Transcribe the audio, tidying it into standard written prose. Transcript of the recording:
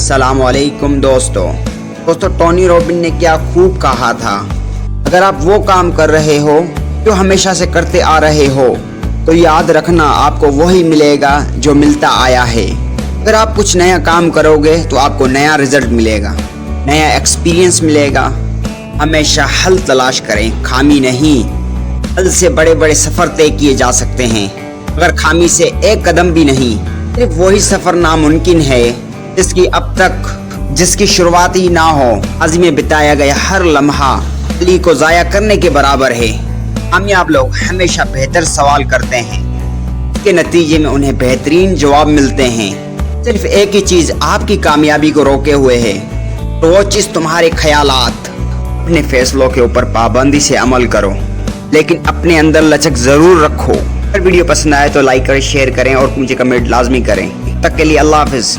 अस्सलामुअलैकुम दोस्तों Tony robin ने क्या खूब कहा था, अगर आप वो काम कर रहे हो जो हमेशा से करते आ रहे हो तो याद रखना आपको वही मिलेगा जो मिलता आया है। अगर आप कुछ नया काम करोगे तो आपको नया रिजल्ट मिलेगा, नया एक्सपीरियंस मिलेगा। हमेशा हल तलाश करें, खामी नहीं। हल से बड़े बड़े सफ़र तय किए जा सकते हैं, अगर खामी से एक कदम भी नहीं। सिर्फ वही सफ़र नामुमकिन है जिसकी शुरुआत ही ना हो। आज़ी में बिताया गया हर लम्हा अली को ज़ाया करने के बराबर है। कामयाब लोग हमेशा बेहतर सवाल करते हैं, के नतीजे में उन्हें बेहतरीन जवाब मिलते हैं। सिर्फ एक ही चीज़ आपकी कामयाबी को रोके हुए है, तो वो चीज़ तुम्हारे ख्यालात। अपने फैसलों के ऊपर पाबंदी से अमल करो, लेकिन अपने अंदर लचक ज़रूर रखो। अगर वीडियो पसंद आए तो लाइक करें, शेयर करें और मुझे कमेंट लाजमी करें। तब तक के लिए अल्लाह हाफिज़।